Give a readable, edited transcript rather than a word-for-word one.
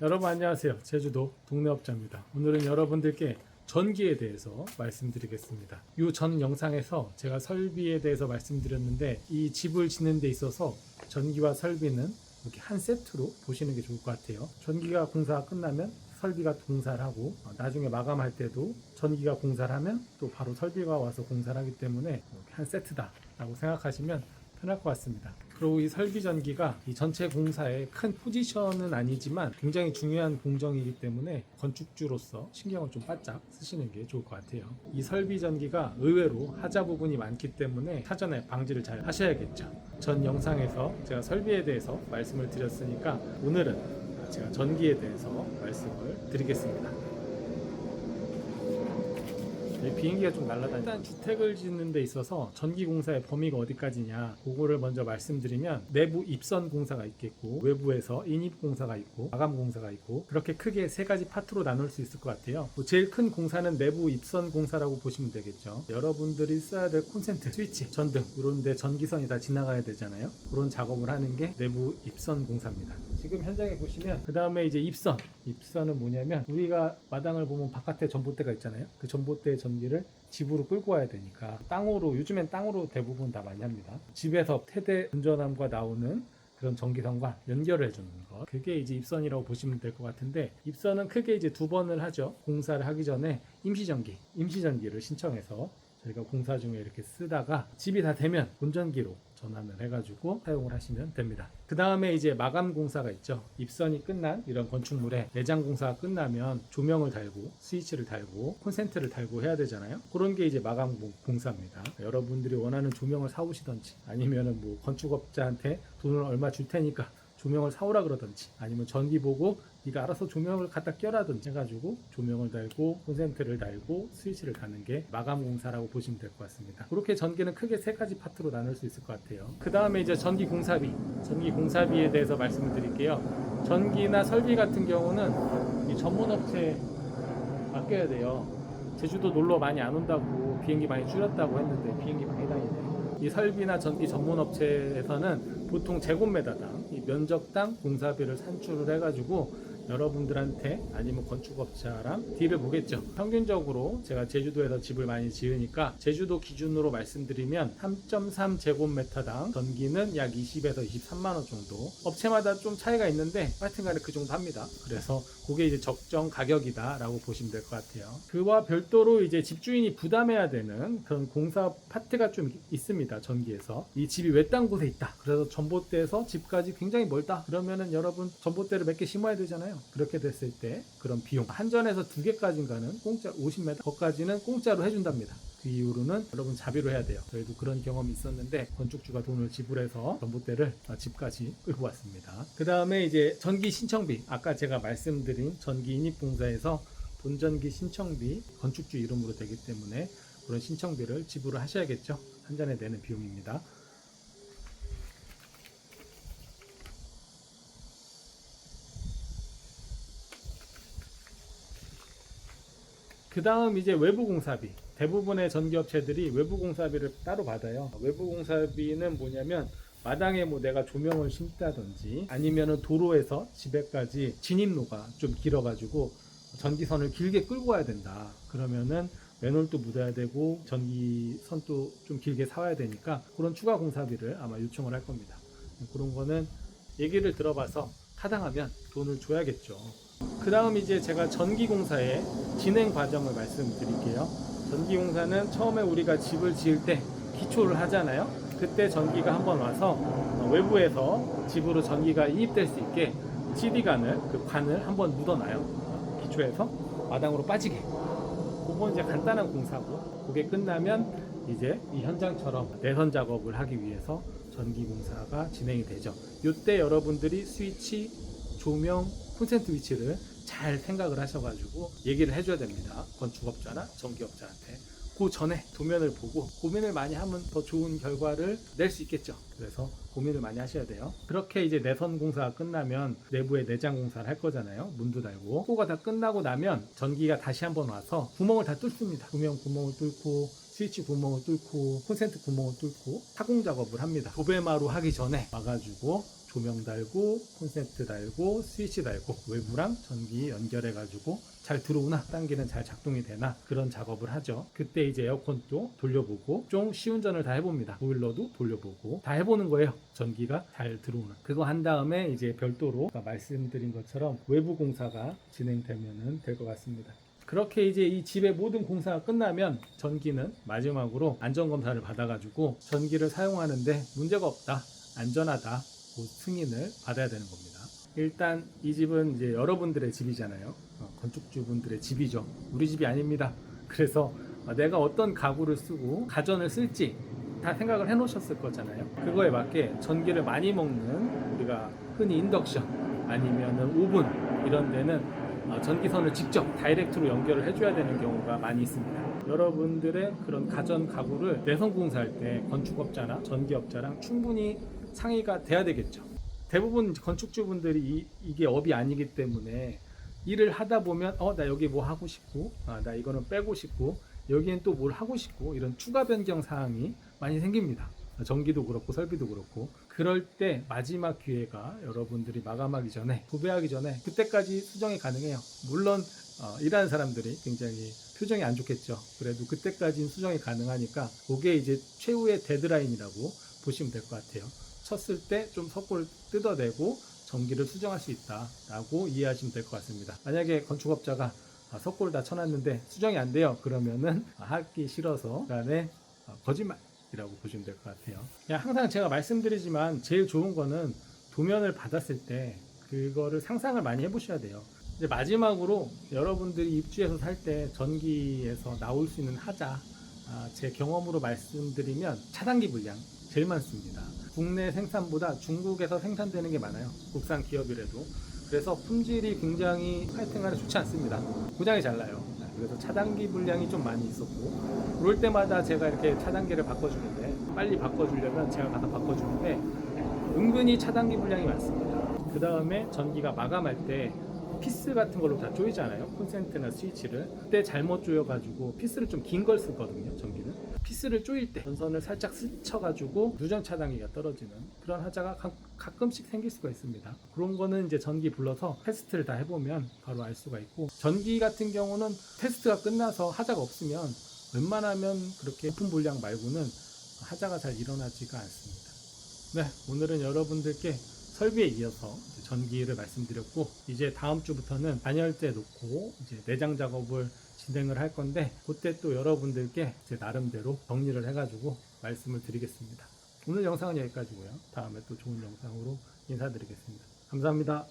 여러분 안녕하세요. 제주도 동네업자입니다. 오늘은 여러분들께 전기에 대해서 말씀드리겠습니다. 이 전 영상에서 제가 설비에 대해서 말씀드렸는데 이 집을 짓는 데 있어서 전기와 설비는 이렇게 한 세트로 보시는 게 좋을 것 같아요. 전기가 공사가 끝나면 설비가 공사를 하고 나중에 마감할 때도 전기가 공사를 하면 또 바로 설비가 와서 공사를 하기 때문에 이렇게 한 세트다 라고 생각하시면 편할 것 같습니다. 그리고 이 설비 전기가 이 전체 공사의 큰 포지션은 아니지만 굉장히 중요한 공정이기 때문에 건축주로서 신경을 좀 바짝 쓰시는 게 좋을 것 같아요. 이 설비 전기가 의외로 하자 부분이 많기 때문에 사전에 방지를 잘 하셔야겠죠. 전 영상에서 제가 설비에 대해서 말씀을 드렸으니까 오늘은 제가 전기에 대해서 말씀을 드리겠습니다. 비행기가 좀 날아다니고 일단 주택을 짓는 데 있어서 전기 공사의 범위가 어디까지냐 그거를 먼저 말씀드리면 내부 입선 공사가 있겠고 외부에서 인입 공사가 있고 마감 공사가 있고 그렇게 크게 세 가지 파트로 나눌 수 있을 것 같아요. 제일 큰 공사는 내부 입선 공사라고 보시면 되겠죠. 여러분들이 써야 될 콘센트, 스위치, 전등 이런 데 전기선이 다 지나가야 되잖아요. 그런 작업을 하는 게 내부 입선 공사입니다. 지금 현장에 보시면 그 다음에 이제 입선은 뭐냐면 우리가 마당을 보면 바깥에 전봇대가 있잖아요. 그 전봇대의 전기를 집으로 끌고 와야 되니까 땅으로, 요즘엔 땅으로 대부분 다 많이 합니다. 집에서 태대 운전함과 나오는 그런 전기선과 연결을 해주는 것, 그게 이제 입선이라고 보시면 될 것 같은데, 입선은 크게 이제 두 번을 하죠. 공사를 하기 전에 임시전기를 신청해서 저희가 공사 중에 이렇게 쓰다가 집이 다 되면 본전기로 전환을 해가지고 사용을 하시면 됩니다. 그 다음에 이제 마감 공사가 있죠. 입선이 끝난 이런 건축물에 내장 공사가 끝나면 조명을 달고 스위치를 달고 콘센트를 달고 해야 되잖아요. 그런 게 이제 마감 공사입니다. 여러분들이 원하는 조명을 사오시던지 아니면은 뭐 건축업자한테 돈을 얼마 줄 테니까 조명을 사오라 그러던지 아니면 전기 보고 네가 알아서 조명을 갖다 껴라든지 해가지고 조명을 달고 콘센트를 달고 스위치를 다는 게 마감 공사라고 보시면 될 것 같습니다. 그렇게 전기는 크게 세 가지 파트로 나눌 수 있을 것 같아요. 그 다음에 이제 전기 공사비에 대해서 말씀을 드릴게요. 전기나 설비 같은 경우는 이 전문업체에 맡겨야 돼요. 제주도 놀러 많이 안 온다고 비행기 많이 줄였다고 했는데 비행기 많이 다니네요. 이 설비나 전기 전문 업체에서는 보통 제곱미터당 이 면적당 공사비를 산출을 해가지고 여러분들한테 아니면 건축업자랑 딜을 보겠죠. 평균적으로 제가 제주도에서 집을 많이 지으니까 제주도 기준으로 말씀드리면 3.3 제곱미터당 전기는 약 20에서 23만원 정도, 업체마다 좀 차이가 있는데 하여튼간에 그 정도 합니다. 그래서 그게 이제 적정 가격이다 라고 보시면 될 것 같아요. 그와 별도로 이제 집주인이 부담해야 되는 그런 공사 파트가 좀 있습니다. 전기에서 이 집이 외딴 곳에 있다, 그래서 전봇대에서 집까지 굉장히 멀다, 그러면은 여러분 전봇대를 몇 개 심어야 되잖아요. 그렇게 됐을 때 그런 비용 한전에서 2개까지인가는 공짜 50m 거까지는 공짜로 해준답니다. 그 이후로는 여러분 자비로 해야 돼요. 저희도 그런 경험이 있었는데 건축주가 돈을 지불해서 전봇대를 집까지 끌고 왔습니다. 그 다음에 이제 전기 신청비, 아까 제가 말씀드린 전기 인입공사에서 본전기 신청비 건축주 이름으로 되기 때문에 그런 신청비를 지불을 하셔야겠죠. 한전에 내는 비용입니다. 그 다음 이제 외부 공사비, 대부분의 전기업체들이 외부 공사비를 따로 받아요. 외부 공사비는 뭐냐면 마당에 뭐 내가 조명을 심다든지 아니면은 도로에서 집에까지 진입로가 좀 길어가지고 전기선을 길게 끌고 와야 된다, 그러면은 맨홀도 묻어야 되고 전기선도 좀 길게 사와야 되니까 그런 추가 공사비를 아마 요청을 할 겁니다. 그런 거는 얘기를 들어봐서 타당하면 돈을 줘야겠죠. 그 다음 이제 제가 전기공사의 진행 과정을 말씀드릴게요. 전기공사는 처음에 우리가 집을 지을 때 기초를 하잖아요. 그때 전기가 한번 와서 외부에서 집으로 전기가 인입될 수 있게 CD관을, 그 관을 한번 묻어놔요. 기초에서 마당으로 빠지게. 그건 이제 간단한 공사고, 그게 끝나면 이제 이 현장처럼 내선 작업을 하기 위해서 전기공사가 진행이 되죠. 이때 여러분들이 스위치, 조명, 콘센트 위치를 잘 생각을 하셔가지고 얘기를 해줘야 됩니다. 건축업자나 전기업자한테. 그 전에 도면을 보고 고민을 많이 하면 더 좋은 결과를 낼 수 있겠죠. 그래서 고민을 많이 하셔야 돼요. 그렇게 이제 내선 공사가 끝나면 내부에 내장 공사를 할 거잖아요. 문도 달고. 그거가 다 끝나고 나면 전기가 다시 한번 와서 구멍을 다 뚫습니다. 조명 구멍을 뚫고 스위치 구멍을 뚫고 콘센트 구멍을 뚫고 타공 작업을 합니다. 도배마루 하기 전에 와가지고 조명 달고 콘센트 달고 스위치 달고 외부랑 전기 연결해 가지고 잘 들어오나 단기는 잘 작동이 되나 그런 작업을 하죠. 그때 이제 에어컨도 돌려보고 좀 시운전을 다 해봅니다. 보일러도 돌려보고 다 해보는 거예요. 전기가 잘 들어오나. 그거 한 다음에 이제 별도로 아까 말씀드린 것처럼 외부 공사가 진행되면 될 것 같습니다. 그렇게 이제 이 집의 모든 공사가 끝나면 전기는 마지막으로 안전검사를 받아가지고 전기를 사용하는데 문제가 없다, 안전하다, 그 승인을 받아야 되는 겁니다. 일단 이 집은 이제 여러분들의 집이잖아요. 건축주분들의 집이죠. 우리 집이 아닙니다. 그래서 내가 어떤 가구를 쓰고 가전을 쓸지 다 생각을 해 놓으셨을 거잖아요. 그거에 맞게 전기를 많이 먹는 우리가 흔히 인덕션 아니면은 오븐 이런 데는 전기선을 직접 다이렉트로 연결을 해줘야 되는 경우가 많이 있습니다. 여러분들의 그런 가전 가구를 내선 공사할 때 건축업자나 전기업자랑 충분히 상의가 돼야 되겠죠. 대부분 건축주분들이 이게 업이 아니기 때문에 일을 하다 보면 나 여기 뭐 하고 싶고 나 이거는 빼고 싶고 여기엔 또 뭘 하고 싶고 이런 추가 변경 사항이 많이 생깁니다. 전기도 그렇고 설비도 그렇고 그럴 때 마지막 기회가 여러분들이 마감하기 전에 도배하기 전에 그때까지 수정이 가능해요. 물론 일하는 사람들이 굉장히 표정이 안 좋겠죠. 그래도 그때까지는 수정이 가능하니까 그게 이제 최후의 데드라인이라고 보시면 될 것 같아요. 쳤을 때 좀 석고를 뜯어내고 전기를 수정할 수 있다라고 이해하시면 될 것 같습니다. 만약에 건축업자가 석고를 다 쳐놨는데 수정이 안 돼요. 그러면은 하기 싫어서 간에 거짓말이라고 보시면 될 것 같아요. 그냥 항상 제가 말씀드리지만 제일 좋은 거는 도면을 받았을 때 그거를 상상을 많이 해보셔야 돼요. 이제 마지막으로 여러분들이 입주해서 살 때 전기에서 나올 수 있는 하자 제 경험으로 말씀드리면 차단기 불량 제일 많습니다. 국내 생산보다 중국에서 생산되는 게 많아요. 국산 기업이라도. 그래서 품질이 굉장히 하여튼간에 좋지 않습니다. 고장이 잘 나요. 그래서 차단기 불량이 좀 많이 있었고 그럴 때마다 제가 이렇게 차단기를 바꿔주는데 빨리 바꿔주려면 제가 가서 바꿔주는데 은근히 차단기 불량이 많습니다. 그 다음에 전기가 마감할 때 피스 같은 걸로 다 조이잖아요. 콘센트나 스위치를. 그때 잘못 조여가지고 피스를 좀 긴 걸 쓰거든요. 전기는. 피스를 조일 때 전선을 살짝 스쳐가지고 누전 차단기가 떨어지는 그런 하자가 가끔씩 생길 수가 있습니다. 그런 거는 이제 전기 불러서 테스트를 다 해보면 바로 알 수가 있고 전기 같은 경우는 테스트가 끝나서 하자가 없으면 웬만하면 그렇게 높은 불량 말고는 하자가 잘 일어나지가 않습니다. 네, 오늘은 여러분들께 설비에 이어서 전기를 말씀드렸고 이제 다음 주부터는 단열재 놓고 이제 내장 작업을 진행을 할 건데 그때 또 여러분들께 제 나름대로 정리를 해가지고 말씀을 드리겠습니다. 오늘 영상은 여기까지고요. 다음에 또 좋은 영상으로 인사드리겠습니다. 감사합니다.